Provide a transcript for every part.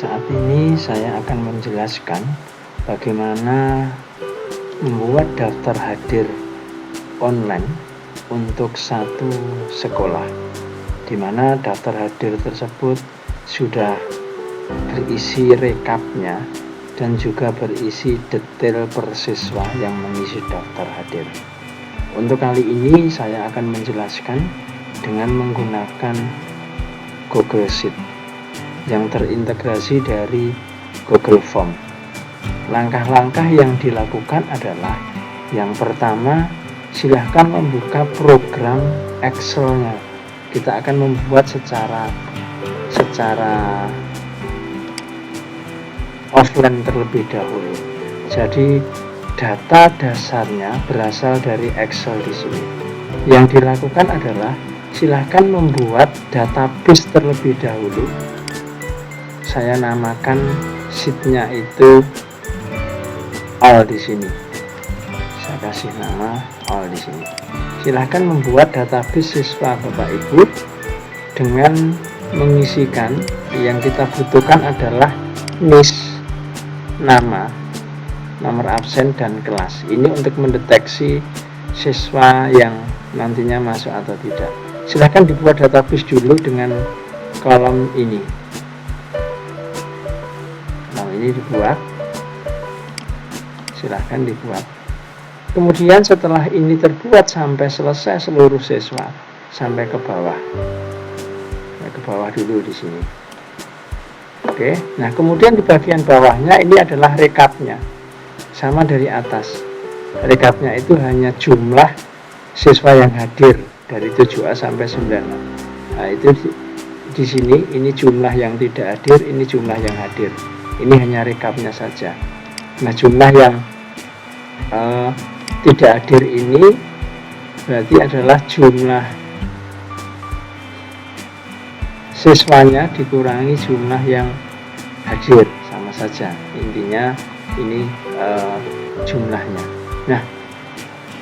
Saat ini saya akan menjelaskan bagaimana membuat daftar hadir online untuk satu sekolah, di mana daftar hadir tersebut sudah berisi rekapnya dan juga berisi detail per siswa yang mengisi daftar hadir. Untuk kali ini saya akan menjelaskan dengan menggunakan Google Sheet yang terintegrasi dari Google Form. Langkah-langkah yang dilakukan adalah, yang pertama, silahkan membuka program Excel-nya. Kita akan membuat secara offline terlebih dahulu. Jadi data dasarnya berasal dari Excel di sini. Yang dilakukan adalah silahkan membuat database terlebih dahulu. Saya namakan sheet-nya itu all di sini. Saya kasih nama all di sini. Silahkan membuat database siswa Bapak Ibu dengan mengisikan yang kita butuhkan adalah NIS, nama, nomor absen, dan kelas. Ini untuk mendeteksi siswa yang nantinya masuk atau tidak. Silahkan dibuat database dulu dengan kolom ini. Ini dibuat, silahkan dibuat. Kemudian setelah ini terbuat sampai selesai seluruh siswa, sampai ke bawah. Ke bawah dulu di sini. Oke, nah kemudian di bagian bawahnya ini adalah rekapnya, sama dari atas. Rekapnya itu hanya jumlah siswa yang hadir dari 7A sampai 9A. Nah itu di sini, ini jumlah yang tidak hadir, ini jumlah yang hadir. Ini hanya rekapnya saja. Nah jumlah yang tidak hadir ini berarti adalah jumlah siswanya dikurangi jumlah yang hadir, sama saja. Intinya ini jumlahnya. Nah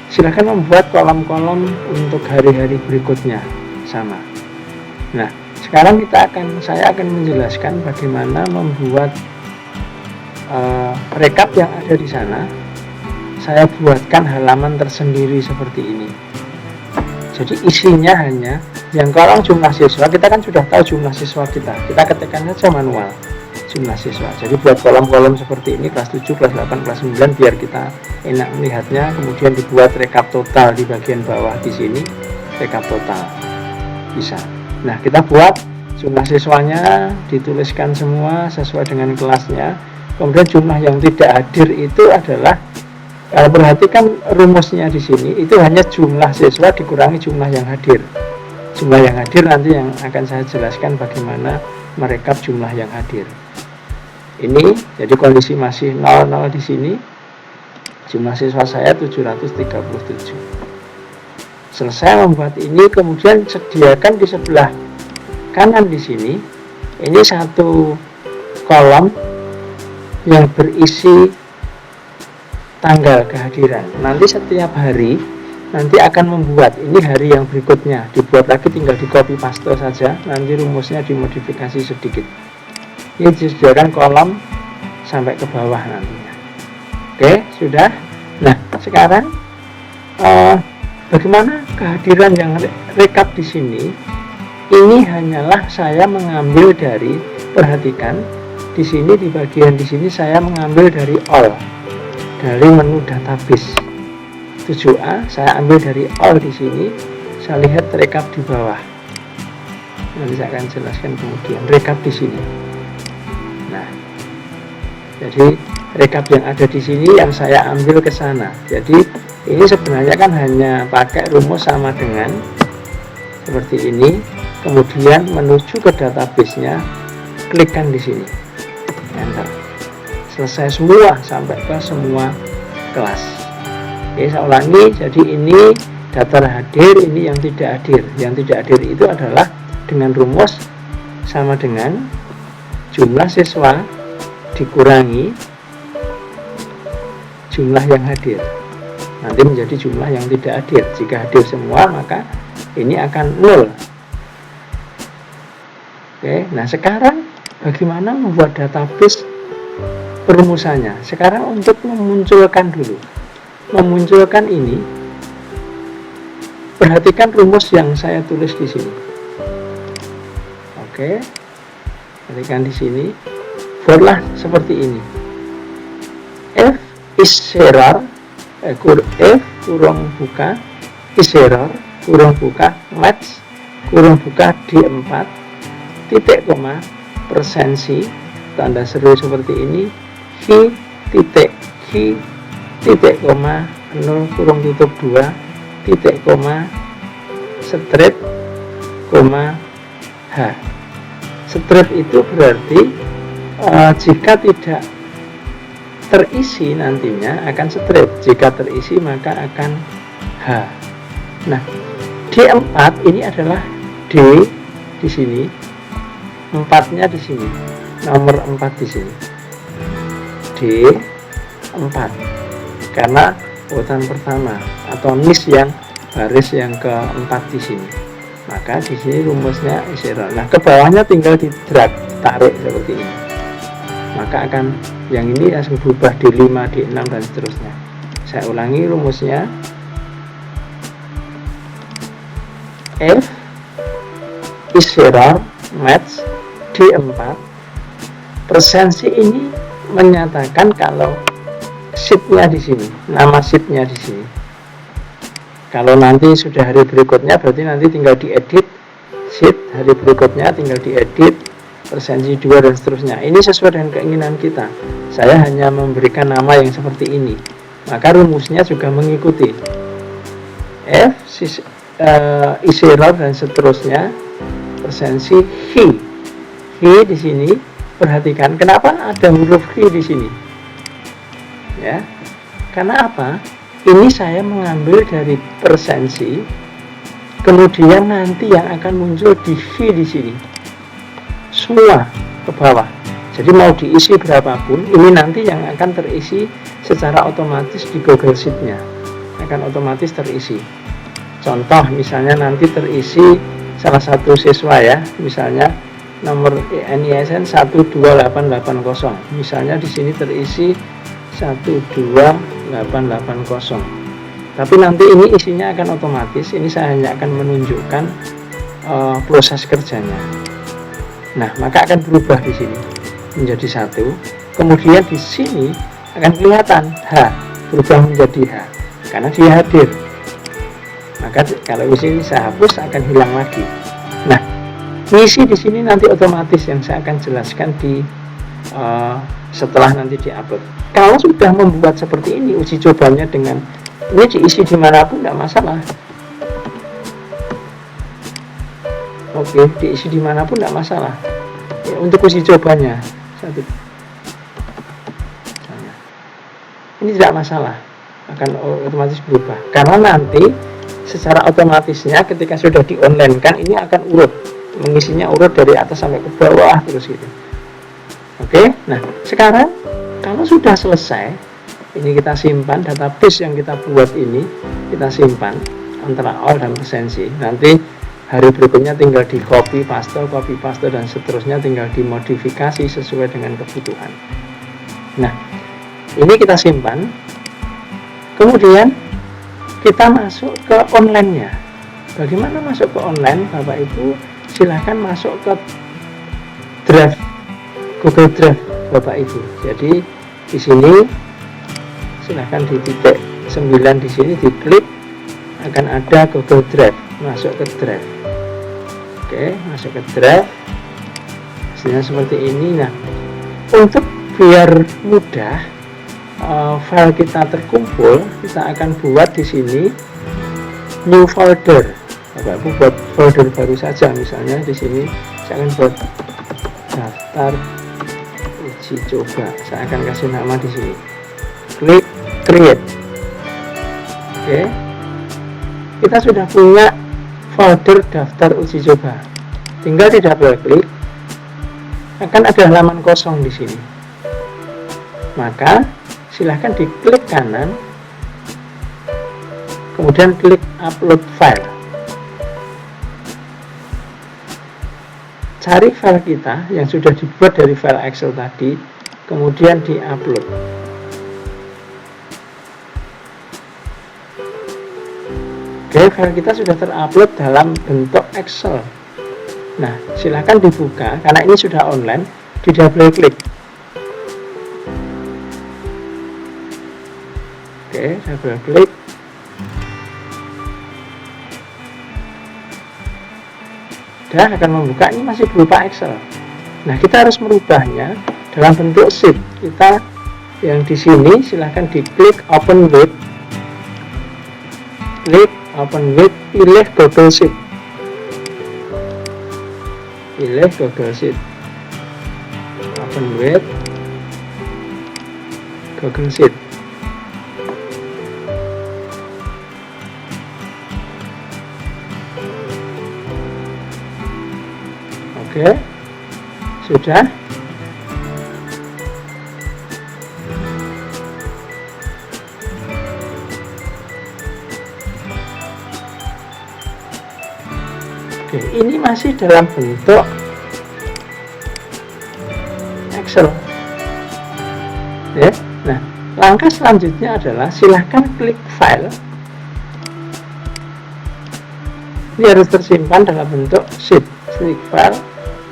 silakan membuat kolom-kolom untuk hari-hari berikutnya sama. Nah sekarang saya akan menjelaskan bagaimana membuat rekap yang ada di sana. Saya buatkan halaman tersendiri seperti ini. Jadi isinya hanya yang kolom jumlah siswa. Kita kan sudah tahu jumlah siswa kita ketikkan saja manual jumlah siswa. Jadi buat kolom-kolom seperti ini, kelas 7, kelas 8, kelas 9, biar kita enak melihatnya. Kemudian dibuat rekap total di bagian bawah di sini, rekap total bisa. Nah kita buat jumlah siswanya, dituliskan semua sesuai dengan kelasnya. Kemudian jumlah yang tidak hadir itu adalah, perhatikan rumusnya di sini, itu hanya jumlah siswa dikurangi jumlah yang hadir. Jumlah yang hadir nanti yang akan saya jelaskan bagaimana merekap jumlah yang hadir. Ini jadi kondisi masih 00 di sini. Jumlah siswa saya 737. Selesai membuat ini, kemudian sediakan di sebelah kanan di sini. Ini satu kolom yang berisi tanggal kehadiran. Nanti setiap hari nanti akan membuat ini hari yang berikutnya, dibuat lagi, tinggal di copy paste saja, nanti rumusnya dimodifikasi sedikit. Ini disediakan kolom sampai ke bawah nantinya. Oke, sudah. Nah sekarang bagaimana kehadiran yang rekap di sini? Ini hanyalah saya mengambil dari, perhatikan di sini, di bagian di sini saya mengambil dari all, dari menu database 7A. Saya ambil dari all di sini. Saya lihat rekap di bawah. Nanti saya akan jelaskan kemudian rekap di sini. Nah, jadi rekap yang ada di sini yang saya ambil ke sana. Jadi ini sebenarnya kan hanya pakai rumus sama dengan seperti ini. Kemudian menuju ke database-nya, klikkan di sini, enter. Selesai semua sampai ke semua kelas. Oke, saya ulangi. Jadi ini daftar hadir, ini yang tidak hadir. Yang tidak hadir itu adalah dengan rumus sama dengan jumlah siswa dikurangi jumlah yang hadir. Nanti menjadi jumlah yang tidak hadir. Jika hadir semua, maka ini akan 0. Oke, nah sekarang bagaimana membuat database perumusannya. Sekarang untuk memunculkan dulu, memunculkan ini, perhatikan rumus yang saya tulis di sini. Oke, perhatikan di sini, buatlah seperti ini. F is error, F kurung buka is error kurung buka match kurung buka D4 titik koma persensi tanda seru seperti ini H titik koma 0 kurung tutup 2 titik koma strip koma H. Strip itu berarti jika tidak terisi nantinya akan strip, jika terisi maka akan H. Nah, D4 ini adalah D di sini, 4-nya di sini, nomor 4 di sini. D4 karena urutan pertama atau nis yang baris yang keempat di sini. Maka di sini rumusnya is error. Nah, ke bawahnya tinggal di drag, tarik seperti ini. Maka akan yang ini langsung berubah D5, D6 dan seterusnya. Saya ulangi rumusnya. F is error match D4. Persensi ini menyatakan kalau sheet-nya di sini, nama sheet-nya di sini. Kalau nanti sudah hari berikutnya berarti nanti tinggal diedit sheet, hari berikutnya tinggal diedit persensi 2 dan seterusnya. Ini sesuai dengan keinginan kita. Saya hanya memberikan nama yang seperti ini. Maka rumusnya juga mengikuti F is error dan seterusnya persensi H. H di sini perhatikan kenapa ada huruf H di sini. Ya. Karena apa? Ini saya mengambil dari persensi, kemudian nanti yang akan muncul di V di sini, semua ke bawah. Jadi mau diisi berapapun, ini nanti yang akan terisi secara otomatis di Google Sheet-nya, akan otomatis terisi. Contoh, misalnya nanti terisi salah satu siswa ya, misalnya nomor NISN 12880, misalnya di sini terisi 12880. Tapi nanti ini isinya akan otomatis. Ini saya hanya akan menunjukkan proses kerjanya. Nah, maka akan berubah di sini menjadi 1. Kemudian di sini akan kelihatan H, berubah menjadi H karena dia hadir. Maka kalau isi saya hapus akan hilang lagi. Nah, isi di sini nanti otomatis yang saya akan jelaskan di setelah nanti diupload. Kalau sudah membuat seperti ini, uji cobanya dengan ini diisi dimanapun tidak masalah. Oke, diisi dimanapun tidak masalah. Ya, untuk uji cobanya satu, ini tidak masalah, akan otomatis berubah. Karena nanti secara otomatisnya ketika sudah di online kan ini akan urut, mengisinya urut dari atas sampai ke bawah terus gitu. Oke, nah sekarang kalau sudah selesai, ini kita simpan database yang kita buat ini, kita simpan antara all dan persensi. Nanti hari berikutnya tinggal di copy paste dan seterusnya tinggal dimodifikasi sesuai dengan kebutuhan. Nah, ini kita simpan. Kemudian kita masuk ke online-nya. Bagaimana masuk ke online? Bapak Ibu silahkan masuk ke Drive, Google Drive Bapak Ibu. Jadi di sini silahkan di titik 9 di sini diklik, akan ada Google Drive, masuk ke Drive. Oke, masuk ke Drive. Hasilnya seperti ini. Nah, untuk biar mudah file kita terkumpul, kita akan buat di sini new folder. Bapak Ibu buat folder baru saja, misalnya di sini saya akan buat daftar uji coba. Saya akan kasih nama di sini. Klik create. Oke. Kita sudah punya folder daftar uji coba. Tinggal di double klik, akan ada halaman kosong di sini. Maka silahkan diklik kanan, kemudian klik upload file. cari file kita yang sudah dibuat dari file Excel tadi, kemudian di-upload. Oke, file kita sudah terupload dalam bentuk Excel. Nah, silahkan dibuka, karena ini sudah online, di double klik. Oke, double klik. Dan akan membuka, ini masih berupa Excel. Nah, kita harus merubahnya dalam bentuk sheet. Kita yang di sini silahkan diklik open with, klik open with, pilih Google Sheet, pilih Google Sheet, open with Google Sheet. Oke, sudah. Oke, ini masih dalam bentuk Excel. Ya. Nah, langkah selanjutnya adalah silahkan klik file. Ini harus tersimpan dalam bentuk sheet. Klik file,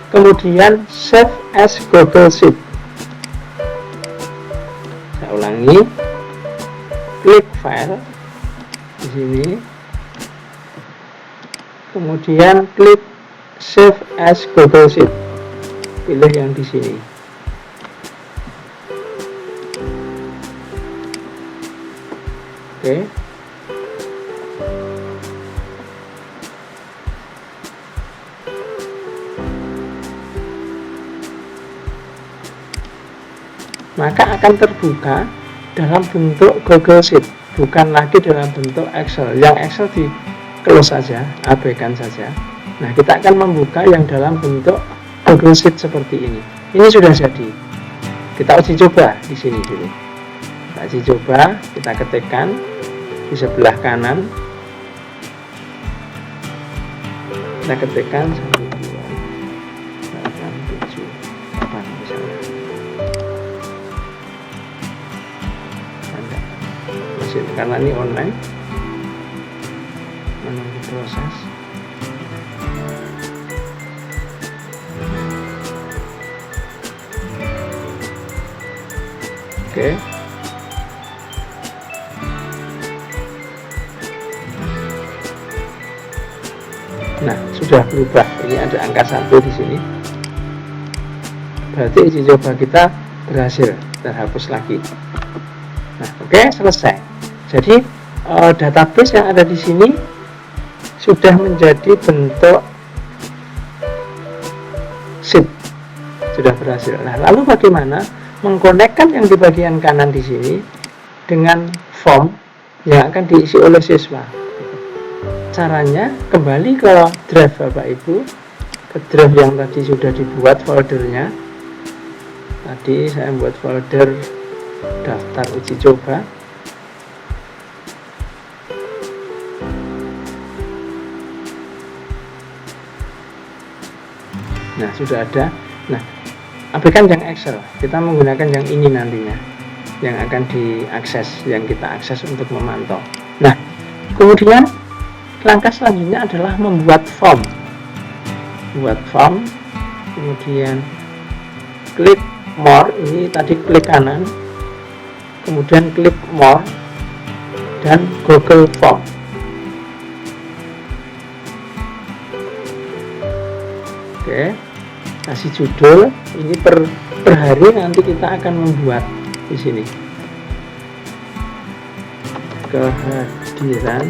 kemudian save as Google Sheet. Saya ulangi, klik file di sini, kemudian klik save as Google Sheet, pilih yang di sini. Oke. Maka akan terbuka dalam bentuk Google Sheet, bukan lagi dalam bentuk Excel. Yang Excel di close saja, abaikan saja. Nah, kita akan membuka yang dalam bentuk Google Sheet seperti ini. Ini sudah jadi. Kita uji coba di sini dulu. Kita uji coba, kita ketikkan di sebelah kanan. Kita ketikkan 1, 2, 8, 7, 8 misalnya. Karena ini online, menunggu proses. Oke. Nah, sudah berubah. Ini ada angka 1 di sini. Berarti uji coba kita berhasil, terhapus lagi. Nah, oke, selesai. Jadi database yang ada di sini sudah menjadi bentuk sheet, sudah berhasil. Nah, lalu bagaimana mengkonekkan yang di bagian kanan di sini dengan form yang akan diisi oleh siswa? Caranya kembali ke drive Bapak Ibu, ke drive yang tadi sudah dibuat foldernya. Tadi saya membuat folder daftar uji coba. Nah, sudah ada. Nah, abaikan yang Excel, kita menggunakan yang ini nantinya, yang akan diakses, yang kita akses untuk memantau. Nah, kemudian langkah selanjutnya adalah membuat form. Buat form, kemudian klik more, ini tadi klik kanan, kemudian klik more, dan Google Form. Oke, kasih judul, ini per hari nanti kita akan membuat di sini. Kehadiran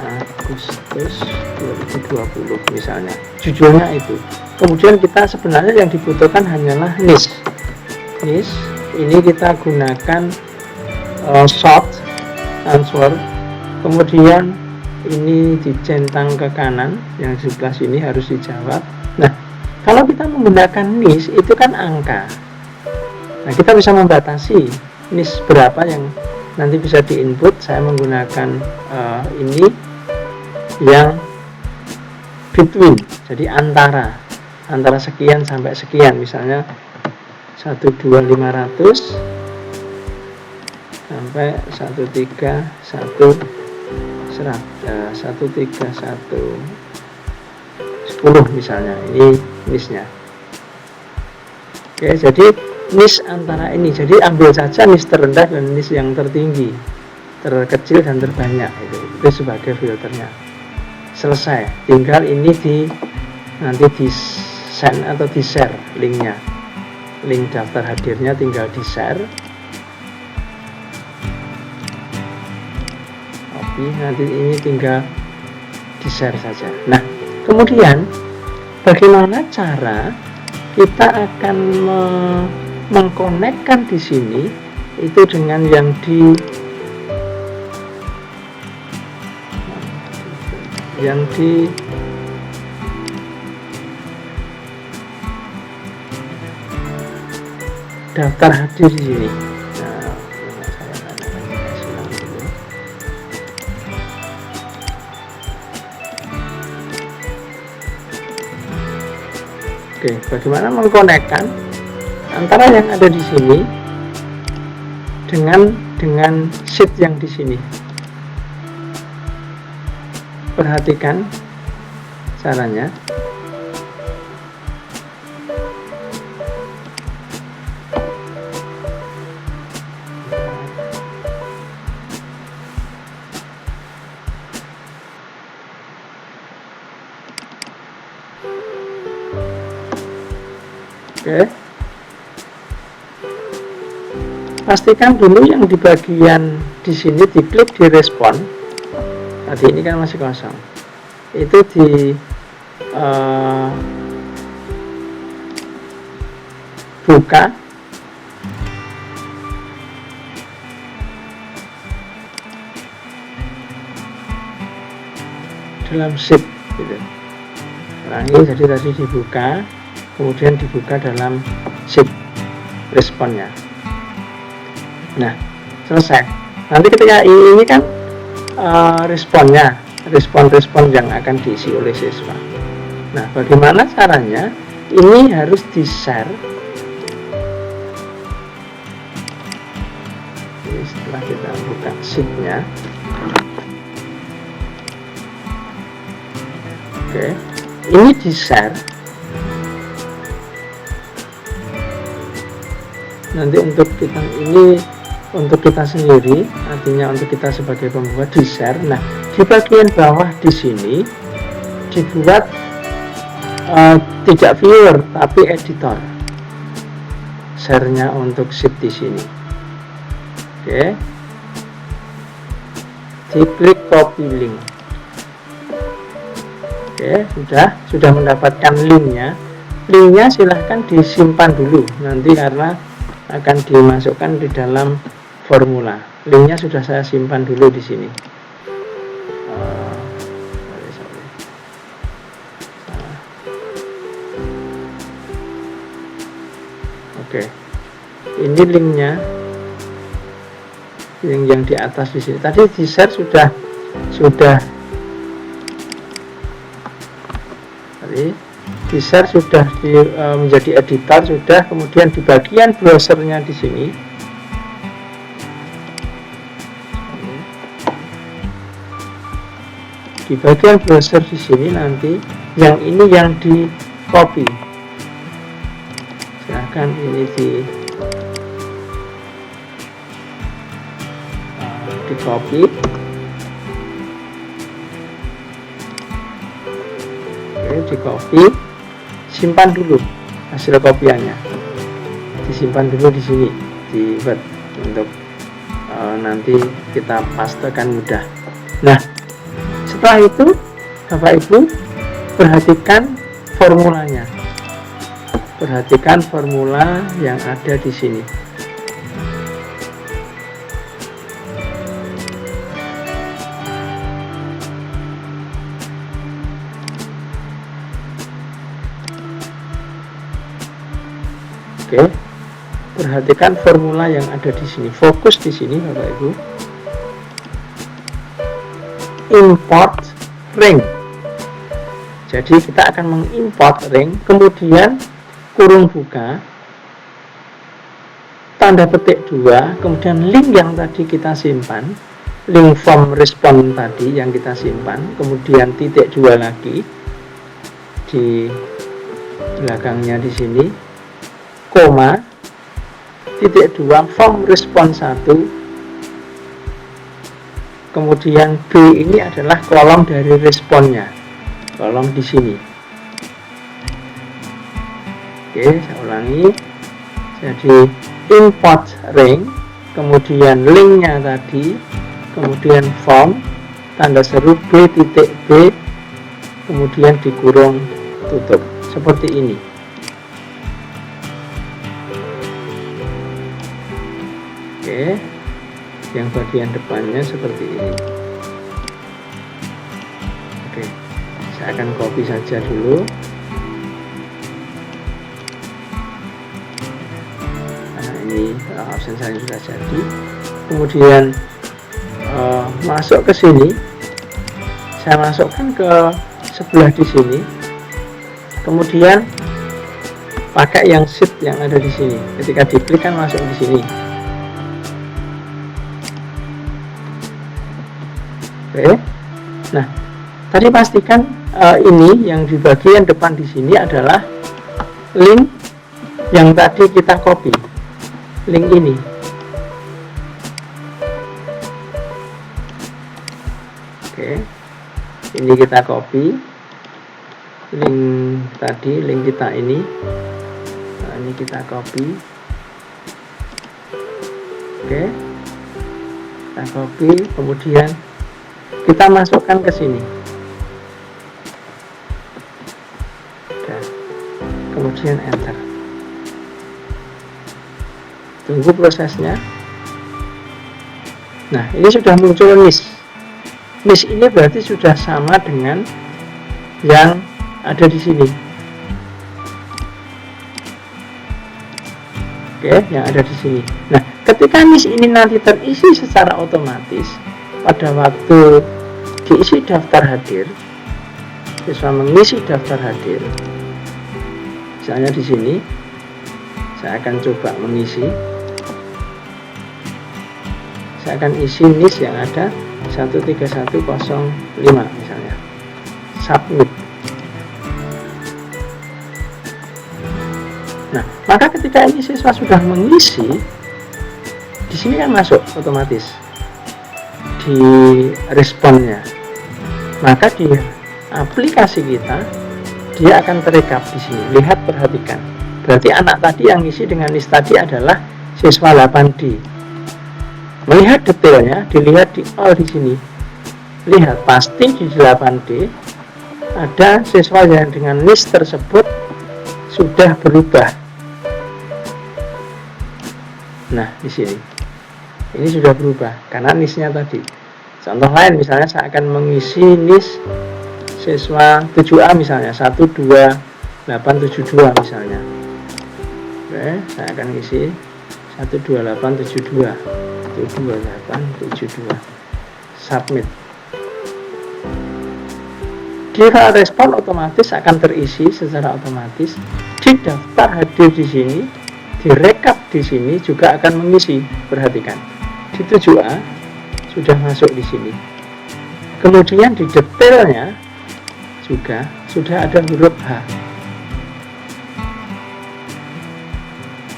4 Agustus 2020 misalnya. Judulnya itu. Kemudian kita sebenarnya yang dibutuhkan hanyalah niche. Niche ini kita gunakan short answer. Kemudian ini dicentang ke kanan, yang sebelah sini harus dijawab. Nah, kalau kita menggunakan niche itu kan angka. Nah, kita bisa membatasi niche berapa yang nanti bisa diinput. Saya menggunakan ini yang between, jadi antara sekian sampai sekian, misalnya 12500 sampai 13110 misalnya, ini niche-nya. Oke, jadi niche antara ini, jadi ambil saja niche terendah dan niche yang tertinggi, terkecil dan terbanyak, itu sebagai filternya. Selesai, tinggal ini nanti di send atau di share linknya, link daftar hadirnya tinggal di share, copy, nanti ini tinggal di share saja. Nah, kemudian bagaimana cara kita akan mengkonekkan di sini itu dengan yang di daftar hadir di sini. Nah, oke, bagaimana mengkonekkan antara yang ada di sini dengan sheet yang di sini? Perhatikan caranya. Oke. Pastikan dulu yang di bagian di sini diklik di respon. Tadi ini kan masih kosong. Itu di buka dalam sheet gitu. Ulangi, jadi tadi dibuka, kemudian dibuka dalam sheet responnya. Nah, selesai. Nanti ketika ini kan responnya, respon yang akan diisi oleh siswa. Nah, bagaimana caranya? Ini harus di-share. Ini setelah kita buka sheet-nya. Oke, ini di-share. Nanti untuk kita sendiri, artinya untuk kita sebagai pembuat, di-share. Nah, di bagian bawah di sini dibuat tidak viewer tapi editor. Share-nya untuk sheet di sini. Oke. Diklik copy link. Oke, sudah mendapatkan linknya. Linknya silahkan disimpan dulu nanti karena akan dimasukkan di dalam formula. Linknya sudah saya simpan dulu di sini. Oke, ini linknya, link yang di atas di sini. Tadi di share sudah di share sudah menjadi editor sudah. Kemudian di bagian browsernya di sini, di bagian browser di sini nanti yang ini yang di copy. Silahkan ini di copy. Oke, di copy, simpan dulu hasil kopiannya, disimpan dulu di sini di Word untuk nanti kita pastekan mudah. Nah, setelah itu Bapak Ibu perhatikan formulanya. Perhatikan formula yang ada di sini. Oke, perhatikan formula yang ada di sini. Fokus di sini, Bapak Ibu. Import ring. Jadi kita akan mengimport ring, kemudian kurung buka, tanda petik 2, kemudian link yang tadi kita simpan, link form respon tadi yang kita simpan, kemudian titik 2 lagi di belakangnya di sini, koma, titik 2 form respon 1, kemudian B ini adalah kolom dari responnya, kolom di sini. Oke, saya ulangi. Jadi import ring, kemudian linknya tadi, kemudian form, tanda seru B titik B, kemudian dikurung tutup seperti ini. Oke, yang bagian depannya seperti ini. Oke, saya akan copy saja dulu. Nah, ini absen saya sudah jadi. Kemudian masuk ke sini, saya masukkan ke sebelah di sini. Kemudian pakai yang sheet yang ada di sini. Ketika diklik kan masuk di sini. Oke. Nah, tadi pastikan ini yang di bagian depan di sini adalah link yang tadi kita copy. Link ini. Oke. Ini kita copy. Link tadi, link kita ini. Nah, ini kita copy. Oke. Kita copy, kemudian kita masukkan ke sini. Dan kemudian enter. Tunggu prosesnya. Nah, ini sudah muncul NIS. NIS ini berarti sudah sama dengan yang ada di sini. Oke, yang ada di sini. Nah, ketika NIS ini nanti terisi secara otomatis, pada waktu diisi daftar hadir, siswa mengisi daftar hadir. Misalnya di sini, saya akan coba mengisi. Saya akan isi NIS yang ada 13105 misalnya. Submit. Nah, maka ketika ini siswa sudah mengisi, di sini kan masuk otomatis di responnya. Maka di aplikasi kita dia akan terekap di sini. Lihat, perhatikan. Berarti anak tadi yang ngisi dengan NIS tadi adalah siswa 8D. Melihat detailnya, dilihat di all di sini. Lihat, pasti di 8D ada siswa yang dengan NIS tersebut sudah berubah. Nah, di sini. Ini sudah berubah karena NIS-nya tadi. Contoh lain, misalnya saya akan mengisi NIS siswa 7A misalnya, 12872 misalnya. Oke, saya akan isi 12872. 12872. Submit. Di respon otomatis akan terisi secara otomatis. Di daftar hadir di sini, direkap di sini juga akan mengisi. Perhatikan, di 7A sudah masuk di sini. Kemudian di detailnya juga sudah ada huruf H.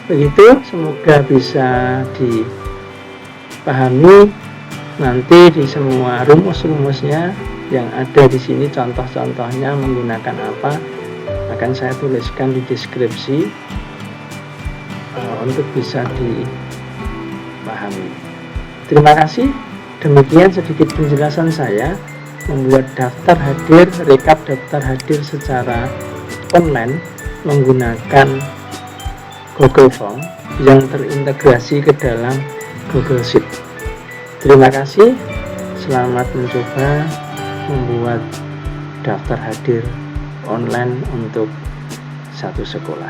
Begitu, semoga bisa dipahami. Nanti di semua rumus-rumusnya yang ada di sini, contoh-contohnya menggunakan apa, akan saya tuliskan di deskripsi untuk bisa dipahami. Terima kasih. Demikian sedikit penjelasan saya membuat daftar hadir, rekap daftar hadir secara online menggunakan Google Form yang terintegrasi ke dalam Google Sheet. Terima kasih. Selamat mencoba membuat daftar hadir online untuk satu sekolah.